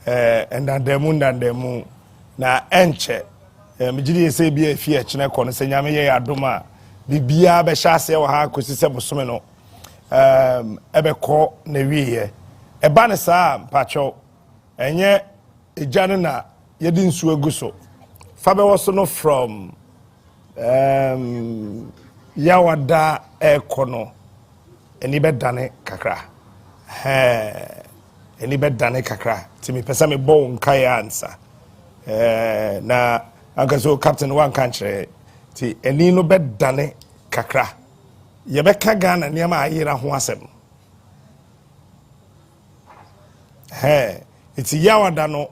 and demu na enche mejidi say bia fi chine ko no se nyame ye adoma bibia be hyase wa ha kosise bosome no ebekọ na wiye eba ne saa pacho enye ejane na yedi nsu aguso fa be woso no from yawada ekono eni be dane kakra eni be dane kakra timi pesa me bo nkai answer na ankaso captain one country ti eni no be dane kakra ye be ka Ghana niam ayira ho asem it's yawada no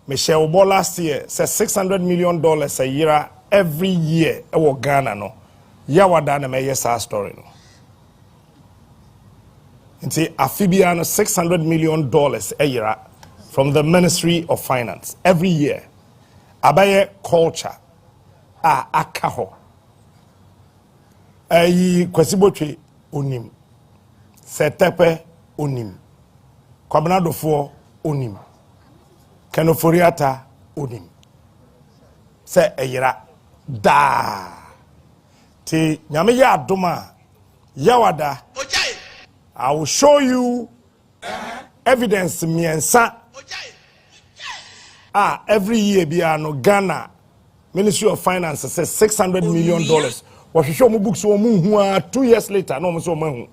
Michelle Bo last year said $600 million a year every year ewo Ghana no yawada na me sa story no nti afibia no $600 million a year from the Ministry of Finance every year abaye culture akaho ayi kwasibotwe onim setepe onim kwabnadofo onim kenoforiata onim se eyira da ti nyame ya adoma yawada I will show you evidence miensa every year biano Ghana Ministry of Finance says $600 million. What you show me books so 2 years later no so mahu.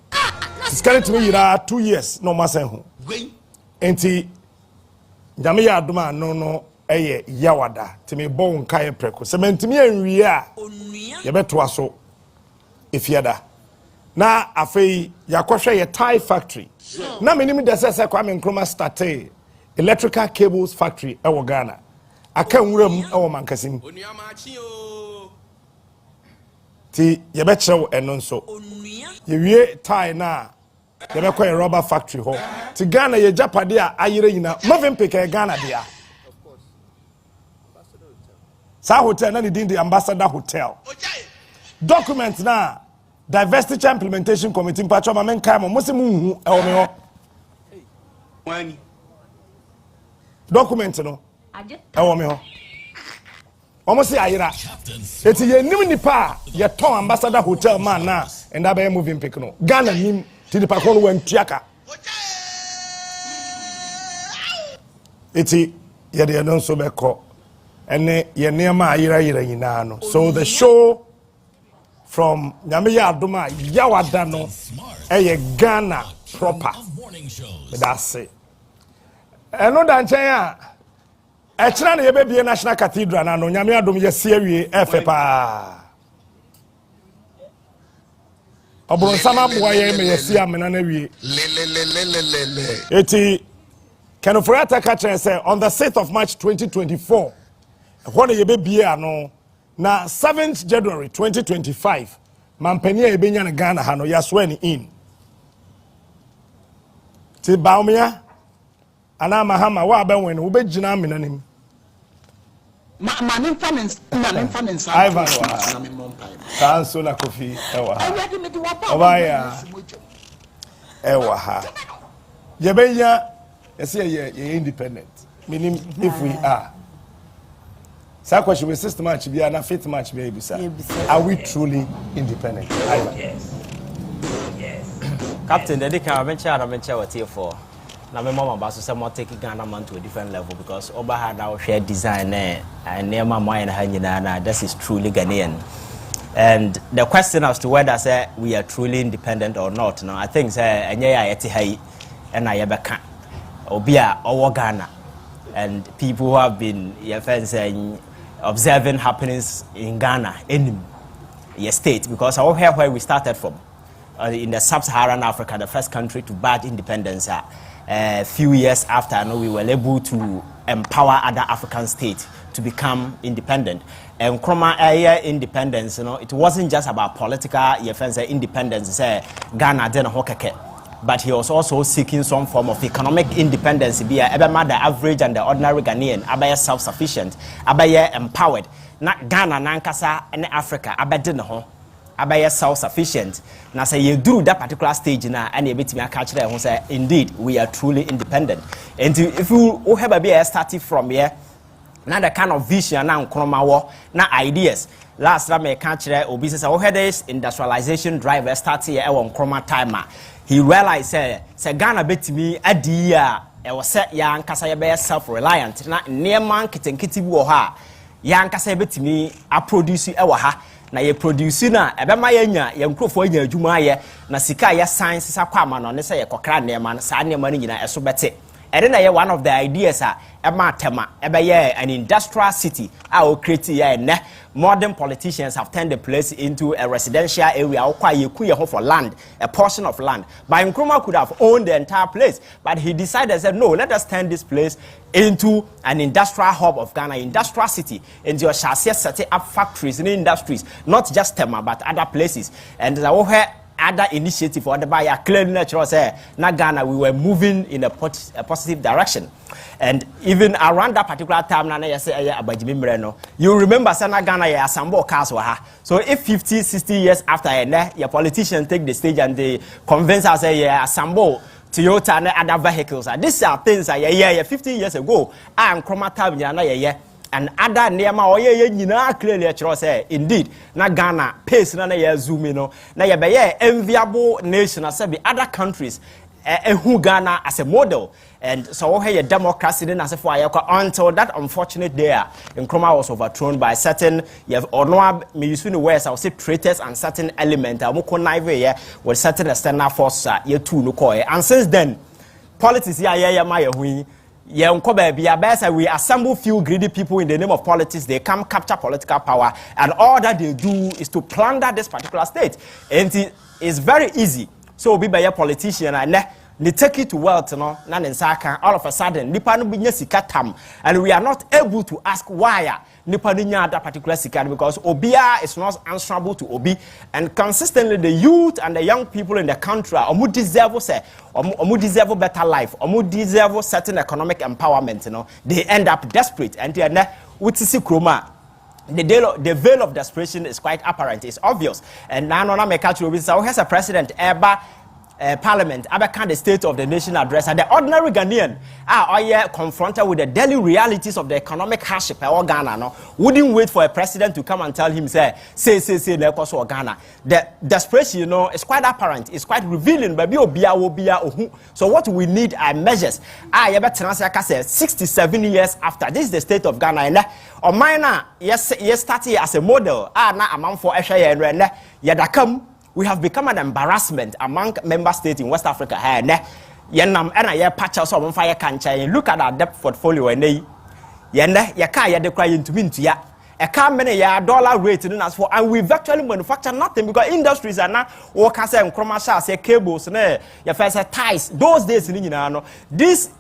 It's carried to me 2 years no masenhu. Enti nyame ya adoma no eye yawada ti me bo nkae preko. Se mentimi anwie a ye beto aso efiada. Na afei yakohwe ye tie factory. Na menim de sese kwa me nkroma starte electrical cables factory ewo Ghana. Aka nwuram ewo mankasim. Ti ye be chew eno nso. Ye wie tie na ye be kwa rubber factory ho. Ti Ghana ye japade a ayire nyina. Moving pick Ghana dia. Of course. Ambassador Hotel. Sa hotel na ni the Ambassador Hotel. Document na Diversity Implementation Committee mpacho ma menka mo musimu ewo me ho. Wani. Document no ewo me ho. Omo se ayira. Eti ye nim nipa ye ton Ambassador Hotel man na and abaye moving pick no. Ghana nim ti nipa ko no wantuaka. Eti ye de no so be ko. Ene ye niam ayira nyina no. So the show from Nyame Adoma Yawada no eye Ghana proper. That's it. Eno da nchen a echira na yebebie National Cathedral na no Nyame Adom yesi awie efepa. Obron sama boa ye me yesi amena na wie. Eti Kenoforiata catcher say on the 6th of March 2024 when yebebie ano na 7th January 2025 mampania ebenya na Ghana ha no yasweni in ti baumia ana mahama wa abenwen wo begina amenanim manim finance Ivan kanso na kofi ewa obaya ewa ha yebenya yesi ye independent meaning if we are Sa question we system match be na fifth match be ebisa. Are we truly independent? Yes. Captain, the venture what here for. Na me mama ba so say mo take Ghana man to a different level because oba had our share design and near my mind na this is truly Ghanaian. And the question as to whether say we are truly independent or not. Now I think say enye ya yeti hai and I yebeka. Obi a owo Ghana. And people who have been saying observing happenings in Ghana, in your state, because I hear where we started from, in the sub-Saharan Africa, the first country to badge independence. A few years after, we were able to empower other African states to become independent. And Kroma area independence, it wasn't just about political independence. Ghana didn't hokeke. But he was also seeking some form of economic independence. Be the average and the ordinary Ghanaian, abaye self-sufficient, abaye empowered. Na Ghana, Nankasa, and Africa, abedin ho. abaya self-sufficient. Now say you do that particular stage now, and you bet me a catch there who say indeed we are truly independent. And if you have a bit starting from here, now the kind of vision now Nkrumah now ideas. Last time I catch there, obese say had this industrialization drive start here on Nkrumah timer. He realized say Ghana bet me a dear. I was set young Kasaya self-reliant. Na near man kitenkiti woha. Young Kasaya bet me a produce ewaha. Na ye produce na ebe mayenya ye nkrofo nya adwuma ye na sika ye science sa kwama no ne say ye kokra ne man sa ne man nyina eso bete. And then one of the ideas an industrial city modern politicians have turned the place into a residential area for land, a portion of land. But Nkrumah could have owned the entire place, but he decided, said, no, let us turn this place into an industrial hub of Ghana, industrial city, and you shall set up factories and industries, not just Tema, but other places. And other initiative or the buyer clearly natural say na Ghana we were moving in a positive direction. And even around that particular time na say abajimi no, you remember say na Ghana ya asambo cars were ha. So if 50-60 years after your politicians take the stage and they convince us say asambo Toyota and other vehicles, these are things that 50 years ago and Nkrumah time na and other nearma or ye clearly say indeed na Ghana pace na ye zoom no na ye be enviable nation as be other countries who Ghana as a model. And so here democracy then as for until that unfortunate day Nkrumah was overthrown by certain me use the words I would say traitors and certain element with certain external force and since then politics we assemble few greedy people in the name of politics. They come capture political power, and all that they do is to plunder this particular state. And it's very easy. So be by a politician and they take it to wealth, all of a sudden, and we are not able to ask why Nipa that particular sikari because Obia is not answerable to Obi, and consistently the youth and the young people in the country deserve better life, deserve certain economic empowerment, they end up desperate and with Kroma. The veil of desperation is quite apparent, it's obvious. And now on my culture has a president ever Parliament, Abakan the State of the Nation address, and the ordinary Ghanaian are confronted with the daily realities of the economic hardship of Ghana. Wouldn't wait for a president to come and tell him, say, Ghana. The desperation, is quite apparent, it's quite revealing. So what we need are measures. 67 years after, this is the state of Ghana. And on minor, yes, started as a model. Na amount for Yadakam. We have become an embarrassment among member states in West Africa. Look at our debt portfolio and dollar rate and we've actually manufactured nothing because industries are now say cables ties those days this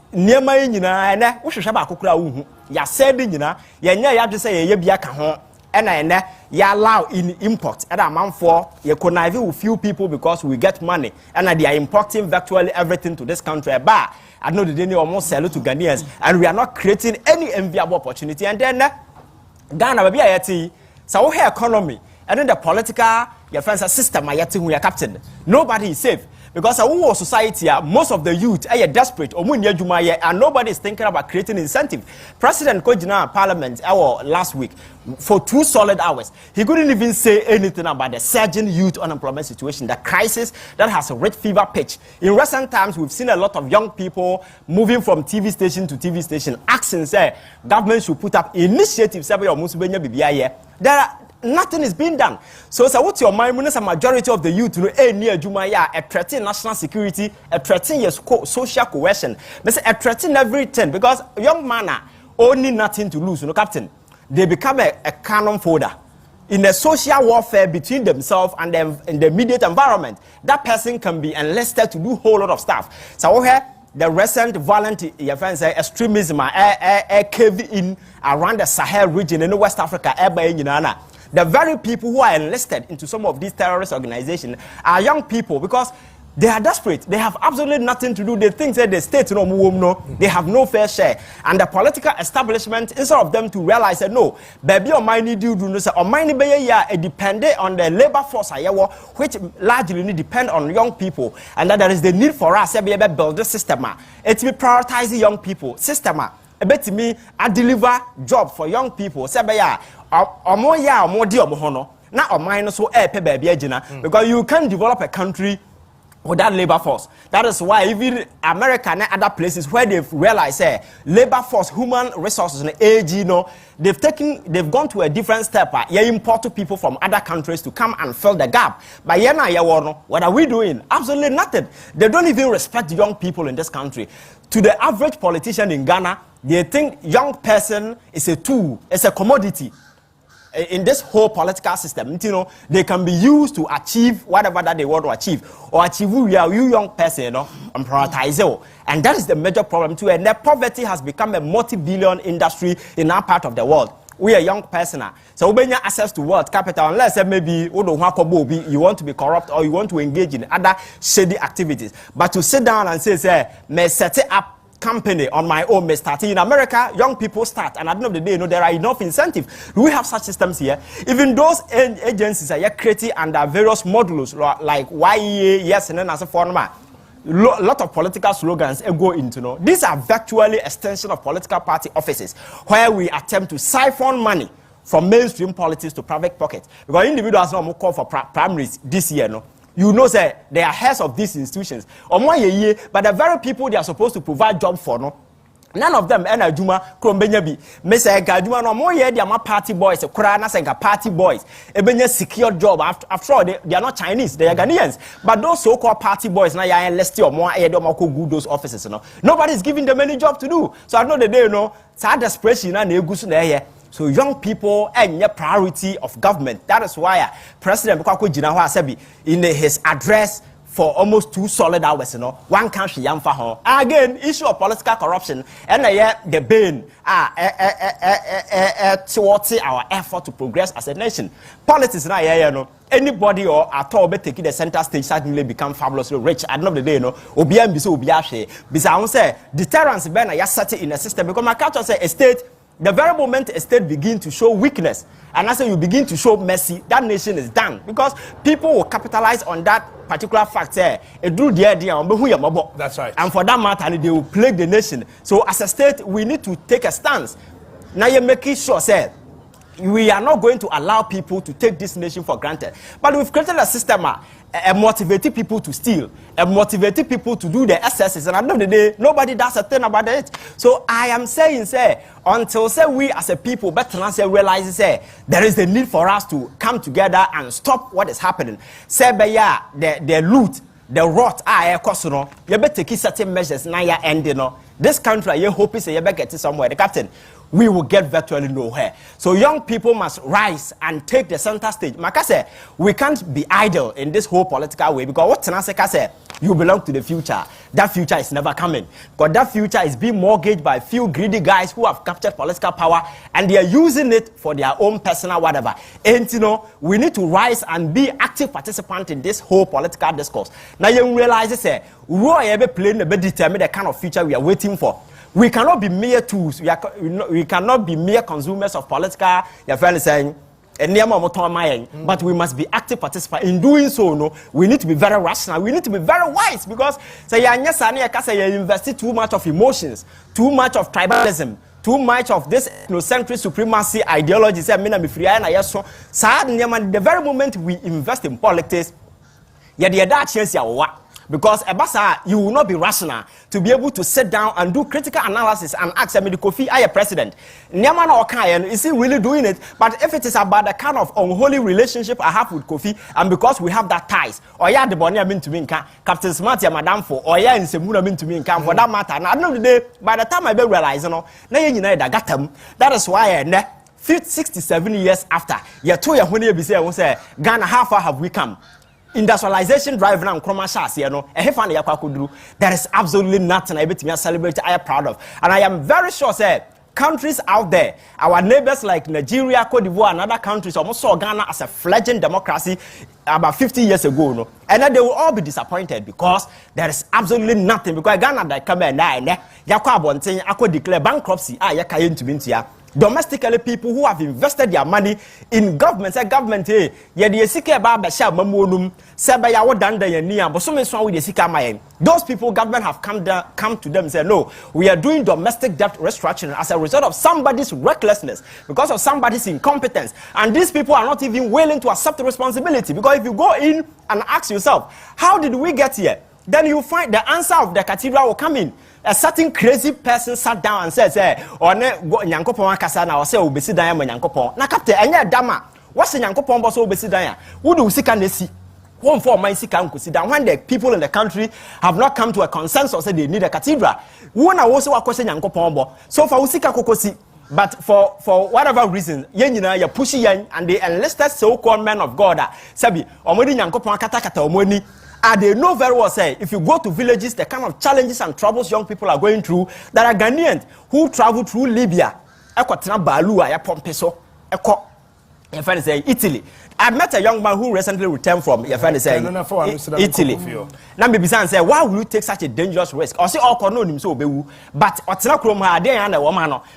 and you allow in import and amount for you connive with few people because we get money and they are importing virtually everything to this country. But I know that they almost sell it to Ghanaians and we are not creating any enviable opportunity. And then Ghana be a so here economy and then the political system we are captain. Nobody is safe. Because our society, most of the youth are desperate, and nobody is thinking about creating incentive. President Kojina Parliament last week for 2 solid hours. He couldn't even say anything about the surging youth unemployment situation, the crisis that has a red fever pitch. In recent times, we've seen a lot of young people moving from TV station to TV station, asking, say, government should put up initiatives. Nothing is being done. So what's your mind? When a majority of the youth near Jumaya, a threaten national security, a threaten your social cohesion, a threaten everything because young man only nothing to lose, Captain. They become a cannon fodder in a social warfare between themselves and in the immediate environment. That person can be enlisted to do a whole lot of stuff. So the recent violent extremism cave in around the Sahel region in West Africa, the very people who are enlisted into some of these terrorist organizations are young people because They are desperate. They have absolutely nothing to do. They think that the state, they have no fair share. And the political establishment, instead of them to realize that no, baby or mine need you do say or mine be dependent on the labor force which largely depend on young people, and that there is the need for us to build the system. It will prioritize young people. System. Bet me I deliver job for young people. Say or more dear mohono. Now or mine so baby because you can develop a country without labor force. That is why even America and other places where they've realized labor force, human resources and age, they've gone to a different step. You import people from other countries to come and fill the gap. But what are we doing? Absolutely nothing. They don't even respect young people in this country. To the average politician in Ghana, they think young person is a tool, it's a commodity. In this whole political system, they can be used to achieve whatever that they want to achieve, or achieve you young person, and prioritize it. And that is the major problem too. And that poverty has become a multi-billion industry in our part of the world. We are young person, so we have access to world capital unless maybe you want to be corrupt or you want to engage in other shady activities. But to sit down and say, may set it up company on my own, may start in America, young people start, and at the end of the day, there are enough incentives. We have such systems here. Even those agencies are created under various modules like YEA, yes, and then as a former. Lot of political slogans go into these are virtually extension of political party offices where we attempt to siphon money from mainstream politics to private pockets. Because individuals now call for primaries this year, you know, say they are heads of these institutions. But the very people they are supposed to provide job for, none of them ena juma krombenya bi me say ga juma no mo ye dia ma party boys kura na say ga party boys ebenya secure job. After all, they are not Chinese, they are Ghanaians, but those so-called party boys na ya enlist or more e dem go those offices, nobody is giving them any job to do. So at the end of the day, sad desperation na egusu na here. So young people and your priority of government. That is why President Akuffo Addo in his address for almost 2 solid hours, one country yam for her. Again, issue of political corruption and the bane towards our effort to progress as a nation. Politics now, anybody or at all be taking the center stage suddenly become fabulously rich. At the end of the day, obiam biso obiashe. Bisa say deterrence ben ya set in a system because my culture say a state. The very moment a state begin to show weakness, and as you begin to show mercy, that nation is done. Because people will capitalize on that particular fact. That's right. And for that matter, they will plague the nation. So as a state, we need to take a stance. Now you're making sure, we are not going to allow people to take this nation for granted. But we've created a system motivating people to steal, motivating people to do the excesses, and at the end of the day, nobody does a thing about it. So I am saying, until we as a people better realize there is the need for us to come together and stop what is happening. The loot, the rot, you better take certain measures now you're ending. This country, you hope is you better get somewhere. The captain, we will get virtually nowhere. So young people must rise and take the center stage. Like I said, we can't be idle in this whole political way because what Tanaseka said, you belong to the future. That future is never coming. Because that future is being mortgaged by a few greedy guys who have captured political power and they are using it for their own personal whatever. And we need to rise and be active participants in this whole political discourse. Now you realize we are playing to determine the kind of future we are waiting for. We cannot be mere tools. We cannot be mere consumers of political. Your friend is saying, but we must be active participants. In doing so, we need to be very rational. We need to be very wise because you invest too much of emotions, too much of tribalism, too much of this ethnocentric supremacy ideology. The very moment we invest in politics, because you will not be rational to be able to sit down and do critical analysis and ask me, Kofi, I am president. Is he really doing it? But if it is about the kind of unholy relationship I have with Kofi, and because we have that ties, or the bonny I mean to me, Captain Smart, madam for, or in Semuna mean to me, for that matter. And at the end of the day, by the time I realize, that is why 67 years after, Ghana, how far have we come? Industrialization drive now, there is absolutely nothing I celebrate. I am proud of, and I am very sure countries out there, our neighbors like Nigeria, Cote d'Ivoire, and other countries almost saw Ghana as a fledgling democracy about 50 years ago, no? And then they will all be disappointed because there is absolutely nothing. Because Ghana that come and I could declare bankruptcy. Domestically, people who have invested their money in government, say government, those people, government have come to them and said, no, we are doing domestic debt restructuring as a result of somebody's recklessness, because of somebody's incompetence. And these people are not even willing to accept the responsibility. Because if you go in and ask yourself, how did we get here? Then you find the answer of the cathedral will come in. A certain crazy person sat down and says, or ne nyankopon akasa na o say obesi dan ma nyankopon. Na captain enya dama. What's the nyankopon boss obesi dan? Who do sika na si? One for my sika nkosi dan. When the people in the country have not come to a consensus, say they need a cathedral. Who na wo say wakose nyankopon bo. So for usika kokosi. But for whatever reason, you push yen and they enlisted so-called men of God. Sabi, omodi nyankopon kata omoni. And they know very well, say, if you go to villages, the kind of challenges and troubles young people are going through, there are Ghanaians who travel through Libya, Italy. I met a young man who recently returned from Italy. Now maybe say, why will you take such a dangerous risk? Or say, oh, but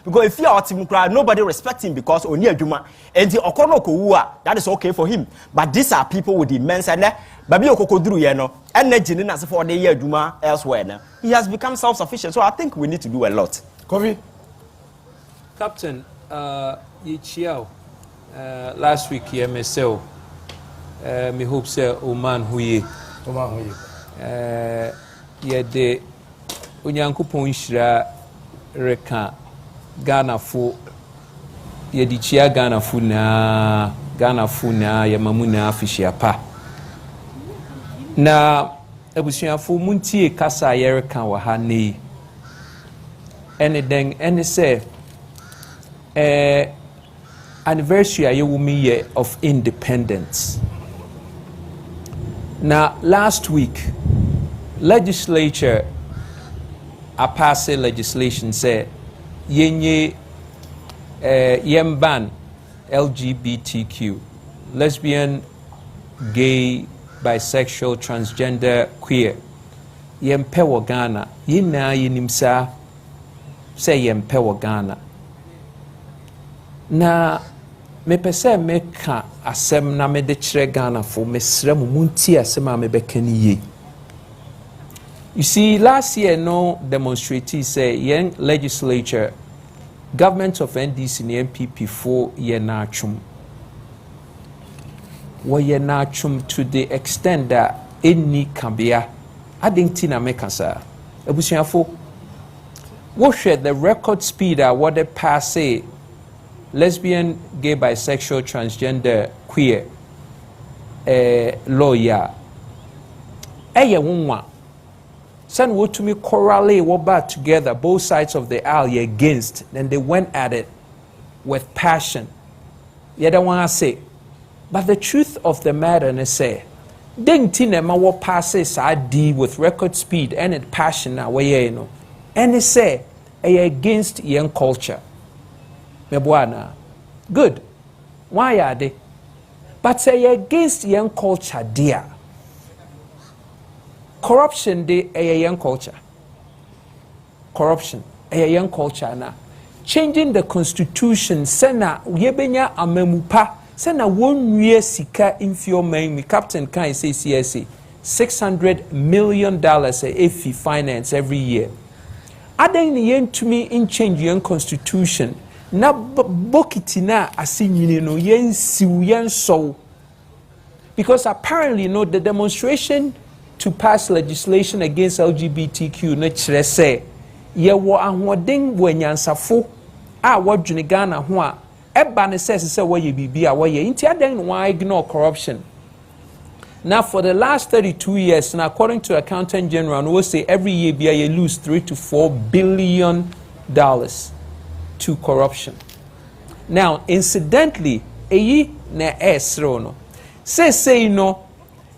because if you are nobody respects him because only a Juma, and that is okay for him. But these are people with immense and Babi Okokodru, and Nejin as for the year Juma elsewhere. He has become self-sufficient, so I think we need to do a lot. Kofi, Captain, Yichiao. Last week, here myself, me hope say Oman huye. Yede Onyankopon Shira reka Ghana fo yedi chia Ghana fo na yamamuna afishia pa. Na ebusuafo muntie kasa yereka wa ha nei. Ene den ene say anniversary a year of independence. Now, last week, legislature passed legislation said yenye ban LGBTQ, lesbian, gay, bisexual, transgender, queer. Yempewa Ghana, yina yinimsa say yempewa Ghana. Na me pese me ka asem na me de kire Ghana fo me sre mu munti asem a me beka ni ye. You see, last year no demonstrators say young legislature government of NDC and MPP for ye na chum. Wo ye na chum to the extent that any kabia adinti na meka sa ebusuafo wo hwe the record speed a wo de pass lesbian, gay, bisexual, transgender, queer, lawyer. Eye wonwa. San wo to me correlate what back together, both sides of the aisle against, then they went at it with passion. You don't want to say. But the truth of the matter is say, ding tinema wo passes I D with record speed and it passion now where you know. And they say against young culture. Mebuana. Good. Why are they? But say against young culture, dear. Corruption, they a young culture. Corruption, a young culture now. Changing the constitution, sena yebenya amemupa, sena 1 year sika infio me Captain Kyei say CSA $600 million a finance every year. Aden ni yen to me in change young constitution. Na bokiti na asinyini no yen siw yen so. Because apparently the demonstration to pass legislation against LGBTQ na kyerɛ sɛ yɛwɔ ahoɔden wɔ nyansafo a wɔdwene Ghana ho a ɛba ne sɛ wɔyɛ biribi a wɔyɛ nti adan no wɔn ignore corruption. Now for the last 32 years, and according to Accountant General, we will say every year you lose $3 to $4 billion to corruption. Now, incidentally, eyi na esro no. Say no,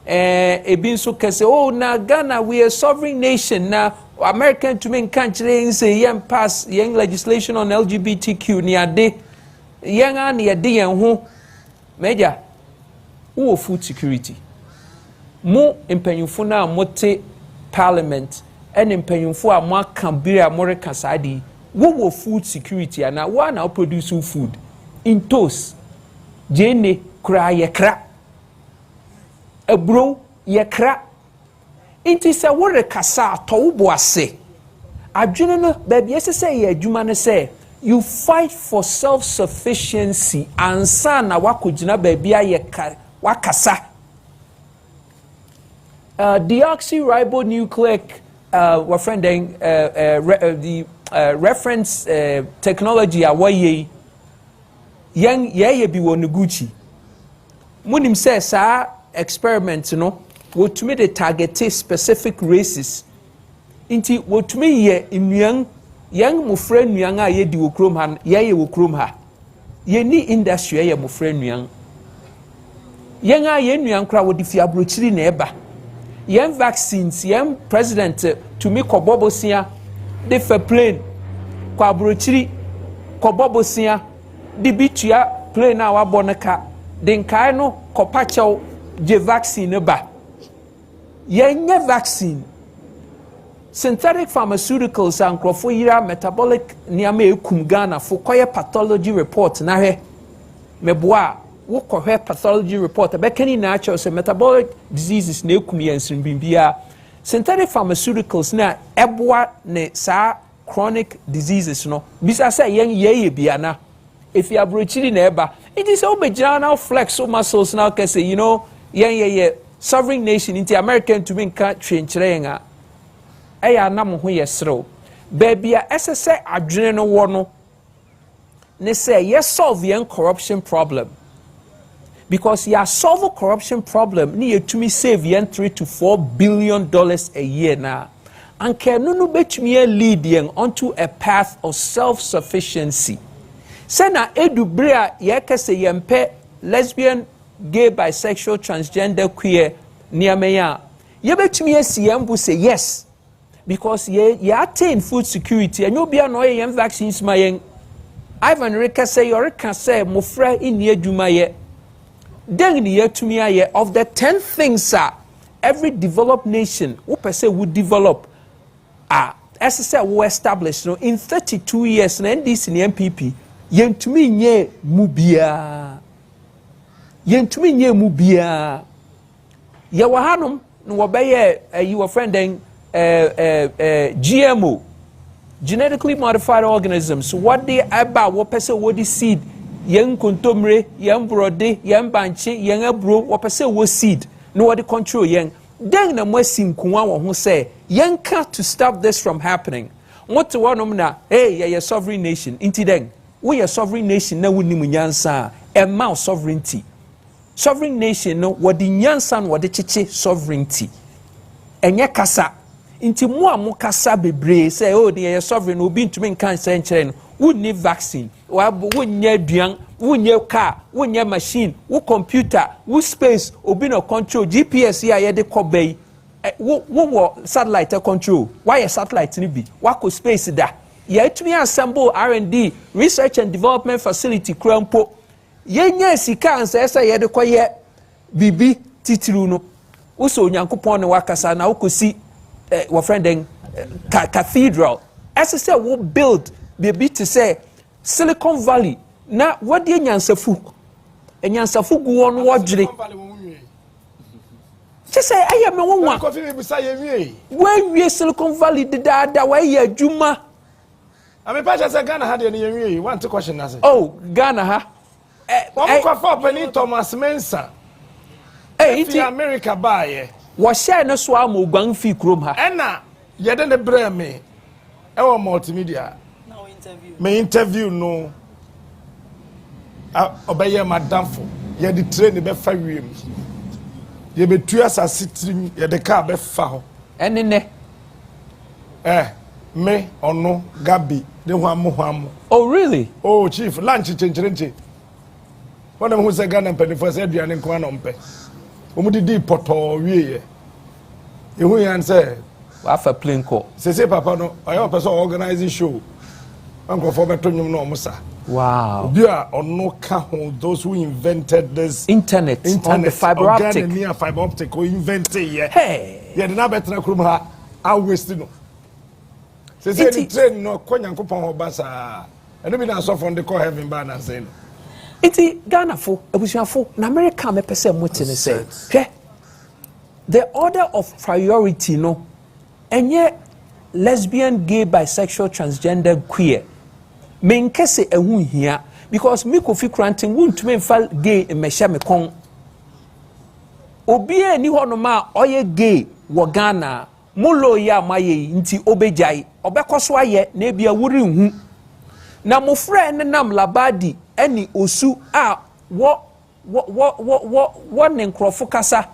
ebin so kese, oh na Ghana we a sovereign nation na American to me country say young pass young legislation on LGBTQ ni ade young and ye de yen ho major who food security mo empanyufo na mote parliament and empanyufo a mo akambira mo rekasadi wo food security and one now produce food in toast jene kra yekra ebro yekra inti se wo rekasa to wo boase adwene no baby ese ye adwuma ne se you fight for self sufficiency ansa na wakogina baby ayeka wakasa deoxyribonucleic the reference technology awaye yang ye bi won Gucci munim say sa experiment no wotumi de target specific races inti wotumi ye nnuan yang mofra nnuan a ye di wokrom ha ye wokrom ha ye ni industry ye mofra nnuan yang a ye nnuan kra wodi fi abrochiri na eba yen vaccines yen president tumi kobobosia de fa plane kwa abrochiri kobobosia de bitua plane a wabɔ ne ka de nkae no kopachew je vaccine ba yenye vaccine synthetic pharmaceuticals and crofo metabolic niame ekum Ghana for koye pathology report na hwe meboa wo kohwe pathology report abekani na acho say metabolic diseases na ekum yensin bimbia synthetic pharmaceuticals na eboa ne sa chronic diseases no bisa say yen ye bia na if you abrochiri na eba it is obejana now flex so muscles now can say you know yen sovereign nation into American to win country nkyerɛnga ɛyɛ anam ho yɛ serew baby a ɛsɛ adwene no wɔ no ne sɛ yɛ solve yɛn corruption problem because yɛ solve corruption problem ne yɛtumi save yɛn $3 to $4 billion a year na anka no betumi lead yɛn onto a path of self-sufficiency sɛ na edu bere a yɛkɛsɛ yɛmpɛ lesbian gay, bisexual, transgender, queer, niamaya. You bet me say yes, because you attain food security and you'll be annoying vaccines. My Ivan Rika say, you can say, Mofra in ye Jumaye. Then year to me, of the 10 things, every developed nation, who per se would develop, as I said, will establish in 32 years, and this in the MPP, yen to me, ye mubia. Yentumi nye mu bia ye wahanum no wobeye you friend then GMO genetically modified organisms what they about what person what the seed yen kontomre yen brode yen banche yen abro what person what seed no what the control yen then na mwasi nkunwa wo ho say yen ka to stop this from happening what to one na hey ye sovereign nation inti then we a sovereign nation na woni munyansa e ma sovereignty sovereign nation no what the nyansan what the chiche sovereignty enye kasa inti mo amo kasa bebre say oh the sovereign obi ntumi nkan say nkyere no wo need vaccine wo nya aduan wo nya car wo nya machine wo computer wo space obi no control GPS ya ye de kobay wo satellite control why a satellite ni bi wako space da ye tumi assemble R&D research and development facility krampo yenye sika ansa esa ye de koye bibi titiru no uso onyankopon ne wakasa na ukosi wa friend cathedral esa say we build bibi to say Silicon Valley na wode enyansafu gu won wodwere che say aye me wonwa kofi me bisa ye wie we Silicon Valley da wa ye adwuma ame pa say Ghana ha de ye wie want to question na say oh Ghana ha Kwafa Penny Thomas Mensa. If America buy was share no so am oguan fi krom ha. Ena ye de ne bre me. E wo multimedia. Now interview. Me interview no. Obeye madamfo. Ye de train be fa wiem. Ye be tu asase trim ye de car be fa ho. Ene ne. Me ono Gabi de hwamu. Oh really? Oh chief lunch chencherenche. One of who say Ghana penny for said you and Kwan on pay. Omudi poto wie. You answer wafa plane call. Say papa no, I have person organizing show. Uncle for better no musa. Wow. Bia on no count those who invented this internet on the fiber optic. Near fiber optic who invented yeah. Hey. Yeah, na better na krum ha. I waste no. Say train no kwanya nkopon obasa. And be na so from the call heaven ban and say no. Iti Ghana fo, ebusuafo, na America me pese motene say. Hwe. The order of priority no enye lesbian, gay, bisexual, transgender, queer. Men kese ehun hia because me Kofi Kranting won't me fall gay e me me kon. Obi ani ho no ma oye gay wo Ghana mulo ya maye nti obejai obekoso aye na bia wuri hu. Na mo frɛ ne nam labadi ani osu a wo ne nkrofo kasa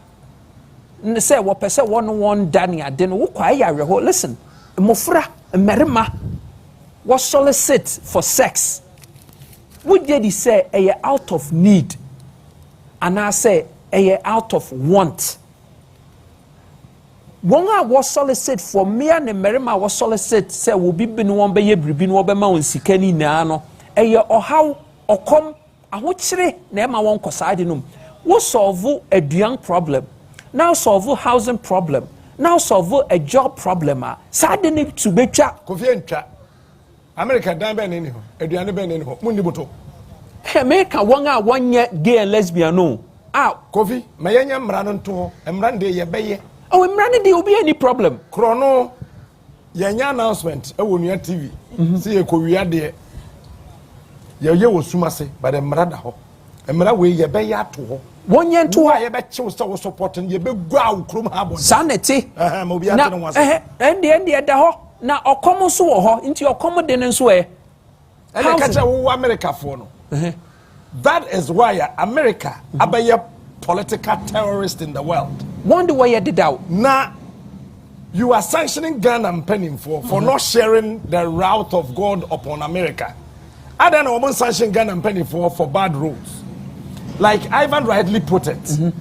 ne sɛ wo pese won dane ade no wo kwa ya reho. Listen, mo fra merima wo solicit for sex. Would you say a out of need and I say a out of want? Wonga was solicit for me and merima was solicit say will be been one by ye bribin wo be ma won sikani na no eye or how or come a wochire na ma won kosade num wo solve a duang problem now solve housing problem now solve a job problem sade ni to betwa Kofi entwa America dan ben ni ho aduane ben ni ho munni boto America wonga wonye gay and lesbian no Kofi mayenya mra no nto mra nde ye beye. Oh, I'm running the obi any problem. Chrono, yanya announcement. Ewo nua TV. See ye kowia de. Ye wo sumase, but emra da ho. Emra we ye be ya to ho. Wonye to ho ye be chew so wo support ye be gua wo krom ha bon. Sanity. Mo bi ate no wase. Ende da ho. Na okomo so wo ho, nti okomo de ne so e. Ene ka che wo America fo no. That is why America abaye political terrorist in the world. Wonder why you did out. Now, you are sanctioning Ghana and penning for not sharing the wrath of God upon America. I don't know what sanction Ghana and penning for bad rules. Like Ivan rightly put it,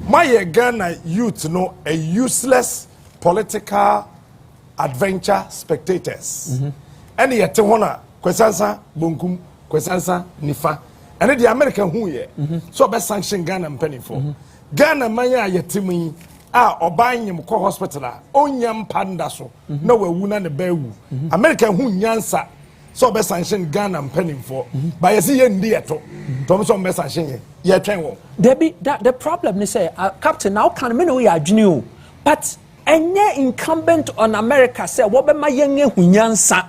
my Ghana youth know a useless political adventure spectators. And yet, Tehona, Kwesansa, Bunkum, Kwesansa, Nifa. And the American who ye, so best sanction Ghana and penning for. Ghana manya yetimi obanyem ko hospital onyam panda so na wawuna ne bawu America hu nyansa so be sanction Ghana penning for by yesi ye ndi eto to so be sanction ye twen wo Debbie the problem is say captain now can me no ya adwene o but enye incumbent on America say wo be ma yen hu nyansa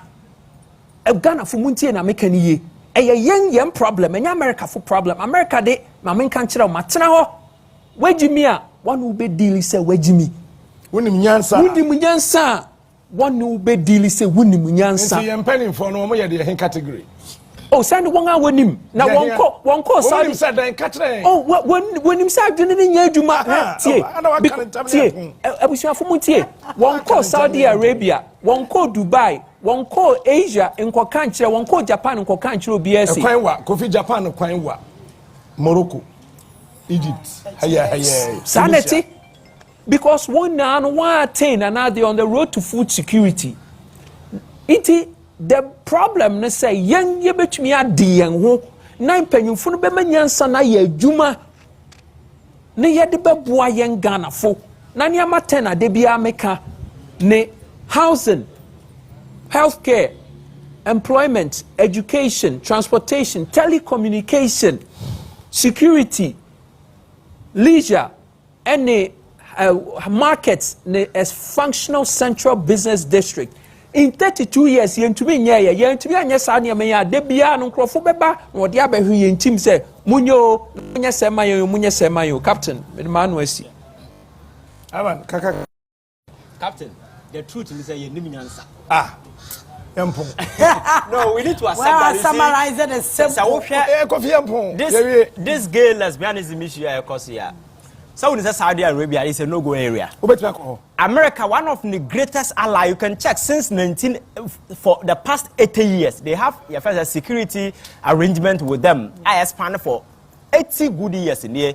Ghana fu muntie na meka ni ye yen problem enye America fu problem America de ma men kan kire o matena ho Wejimia, one who be deal say Wejimi. Winnim Nyansa, one who be deal say Winnim Nyansa. See, I'm penning for no more the category. Oh, send one hour with him. Now one call said then catch. Oh, when him said you didn't hear you I was your Fumutie. One call Saudi Arabia, one call Dubai, one call Asia, and Kwakancha, one call Japan and Kwakancha BS. Kofi Japan, Kwainwa, Morocco. Egypt. Sanity. Because one now one attain another on the road to food security. The problem ne say young ye betumi adi yen ho na mpanyimfo no be manyansa na ye adwuma ne ye de beboa yen Ghana fo na ne amatena de bia meka ne housing, healthcare, employment, education, transportation, telecommunication, security, leisure, and markets as functional central business district. In 32 years, yentumi nyeye, yentumi anya sa ne meya de bia no nkrofo beba no de abahwe yentim se munyo nya sema yo munye sema yo captain me ma no asi aban kaka captain the truth is say yenim nyansa empon no we need to accept well, that summarize it as simple Kofi empon this gay lesbianism issue I cause here. So when Saudi Arabia is a no-go area. America, one of the greatest allies, you can check since for the past 80 years, they have a security arrangement with them. I expanded for 80 good years in here.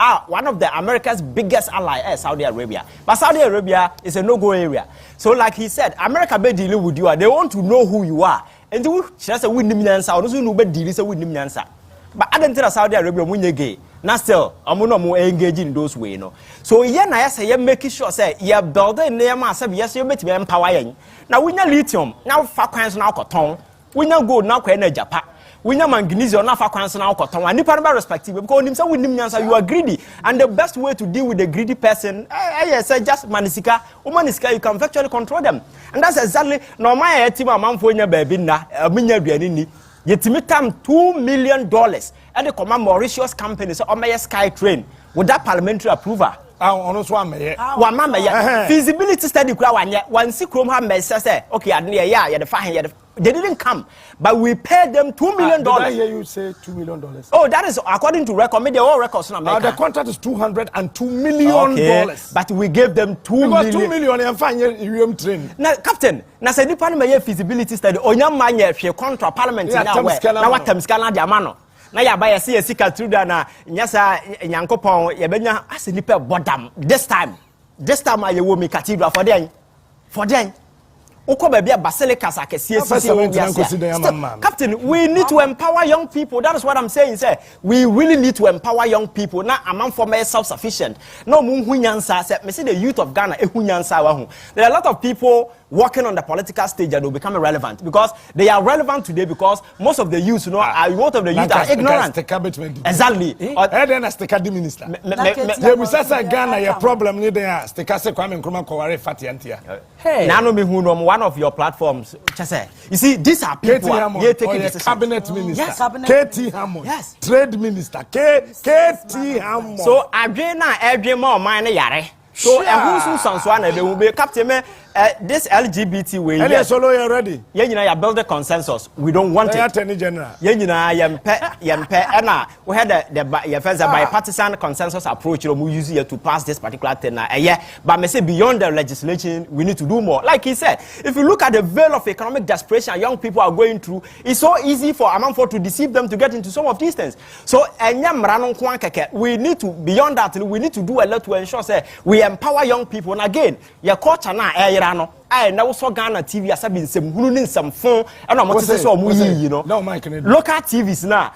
are one of the America's biggest ally, Saudi Arabia. But Saudi Arabia is a no-go area. So like he said, America be dealing with you. They want to know who you are. And you just win the million Saudi, no be dealing with the million. But I don't tell Saudi Arabia when you gay. Now still, I'm not more engaged in those ways, no. So yeah, I say you making sure say you building near myself. Yes, you make me empowering. Now we need lithium. Now factions now cotton. We need gold now energy Japan. We need manganese now factions now cotton. And you probably respective because himself with him you are greedy. And the best way to deal with a greedy person, I say just manisika. Manisika you can virtually control them. And that's exactly no my team amount for your baby na minya bianini. Yetimi tam $2 million and the command Mauritius company so on Sky Train with that parliamentary approval. Feasibility study one see Chrome have say okay they didn't come, but we paid them $2 million. Did I hear you say $2 million? Oh, that is according to record. The whole records in America. The contract is $202 million. Okay. But we gave them $2 million. $2 million and fine you train. Now, Captain, now say the parliament feasibility study. On your man, you contract parliament in our way. Now what time scanner diamano? Now you buy a CSC through that. Nyasa Yankopon, Yabenya, as a nipper bottom. This time I will make cathedral for them. Captain, we need to empower young people. That is what I'm saying, sir. We really need to empower young people. Now, among for me self-sufficient. No, me see the youth of Ghana. There are a lot of people working on the political stage that will become irrelevant because they are relevant today because most of the youth, you know, most of the youth are ignorant. Exactly. Then as the cabinet minister, Ghana, your problem need there. Hey, one of your platforms. You see, these are people here taking the cabinet minister. Yes, KT Hammond. Yes, trade minister. KT Hammond. So every more mine yare. So they will be captain this LGBT way. Yes, solo you ready. You build a consensus. We don't want it. Attorney General. We had the bipartisan consensus approach. We use it to pass this particular thing. But me say beyond the legislation, we need to do more. Like he said, if you look at the veil of economic desperation young people are going through, it's so easy for Amanfo to deceive them to get into some of these things. So we need to beyond that. We need to do a lot to ensure say we empower young people. And again, your culture now. I now saw Ghana TV as I've been some running some phone and I'm not saying you know. Local TVs now.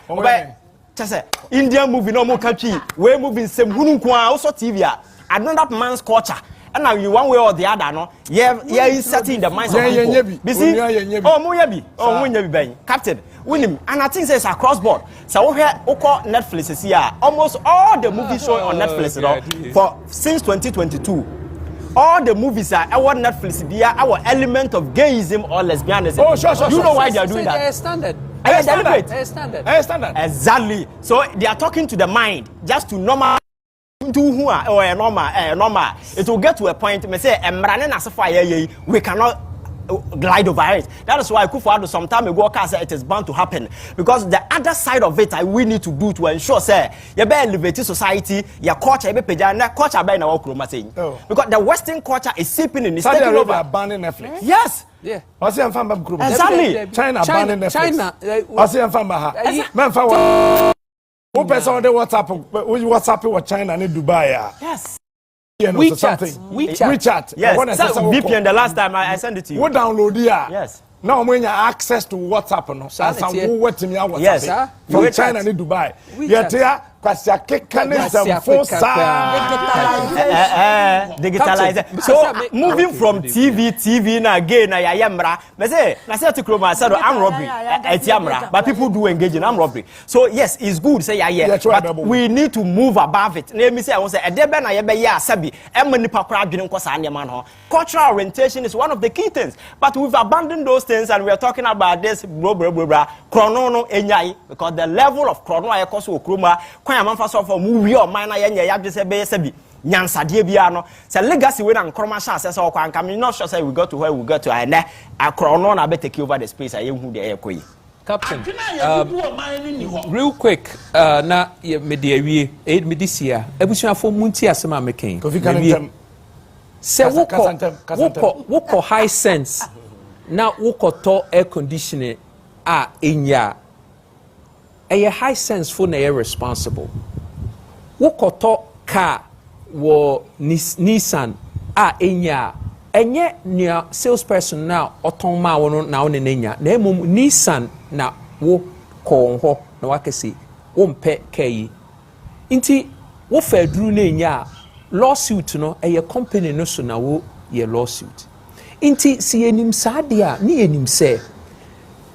Indian movie no more country. We're moving some also TV. Another man's culture. And now you one way or the other, no? Yeah, inserting the minds of people. Captain, William, and I think it's across board. So we have Netflix is here. Almost all the movies showing on Netflix, for since 2022. All the movies are our Netflix. They are our element of gayism or lesbianism. Oh, sure. You know why they are doing that? They're standard. Exactly. So they are talking to the mind just to normal. Or normal. It will get to a point. Me say, we cannot glide over it. That is why Akuffo Addo some time ago said it is bound to happen because the other side of it we need to do to ensure say you be elevate society, your culture be culture be na work saying because the Western culture is seeping in. Saudi Arabia banning Netflix. Yes. Yeah. Exactly. China banning Netflix. Who person they WhatsApp with China and Dubai? Yes. WeChat. Yes. So VPN the last time I sent it to you. We download here. Yes. Now when you have access to WhatsApp, no. WhatsApp. Yes. From China and Dubai. Yet digitalize. So moving from TV now again na yamra. Me say na say to Kroma said armed robbery etiamra, but people do engage in armed robbery. So yes, it's good say but we need to move above it. Na me say I want say e dey be na ye be ya sabi e manipa kra adwene nko sa nneman ho. Cultural orientation is one of the key things, but we've abandoned those things and we are talking about this chrono no enyai because the level of chrono ayekoso okroma kwan amanfa so for movie or minor yenye ya just be sabi nyansade bia no say legacy we na nkroma sha say so kwan kam not sure say we got to where we got to and a chrono na be take over the space ayehu de ayekoyi. Captain, real quick, na me de awie me this year ebusuafo munti asema meken say woko high sense na woko to air conditioning enya high sense for na responsible wokoto car wo Nissan a enya enye nea salesperson na oton ma wo na wo ne nya na emom Nissan na wo ko ho na wakese wo mpe Kyei inti wo fa duru na nya lawsuit no eye company no so na wo ye lawsuit inti si enim saade a ni enim se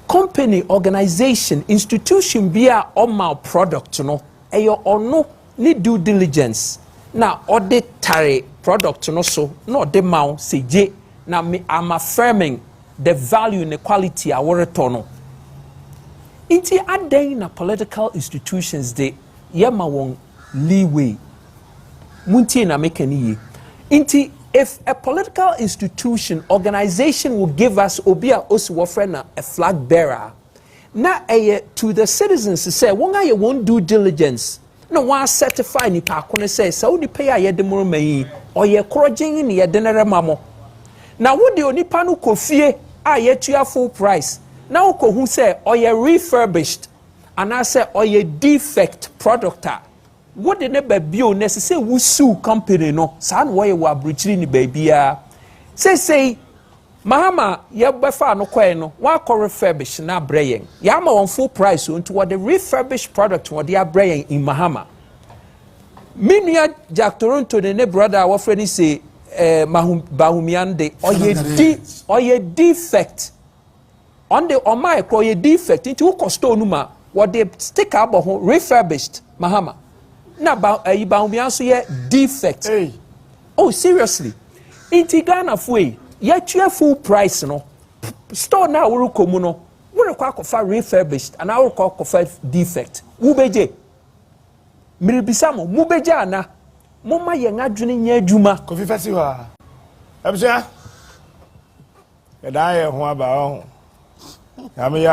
company organization institution bia oma product no eye ono ni due diligence na ode tare product no so no de maw seje na me am affirming the value and the quality aworeto no inti adan na political institutions de yema won leeway munti na mekani inti if a political institution organization will give us obia oswofrena a flag bearer na to the citizens to say won aye won due diligence no one certify ni pa ko ne say so ni pay aye de mo mayi oye krojin ni ye de nere mamo na wo de onipa no kofie aye tua full price na wo ko hu say oye refurbished and I say oye defect product what de ne ba bio ne say wo sue company no sa na wo ye wa abruchiri ni ba bia say Mahama ye befa no kwai no wa ko refurbish na breyen ya ma on full price unto what the refurbished product what they are breyen in Mahama minua Jack Toronto ne brother wa friend say bahumiande oye defect on the on my ko ye defect into cost onuma what they stick up refurbished Mahama na bahumian so ye defect hey. Oh seriously inti Ghana fue ya full price no store na wuru komu no wuru kwa kofa refurbished and wuru kwa kofa defect ubeje miribisa mo mubeje ana mo ma ye ngadwene nya adwuma kofi fasi wa abusua ya da ye ho aba ho ya me ya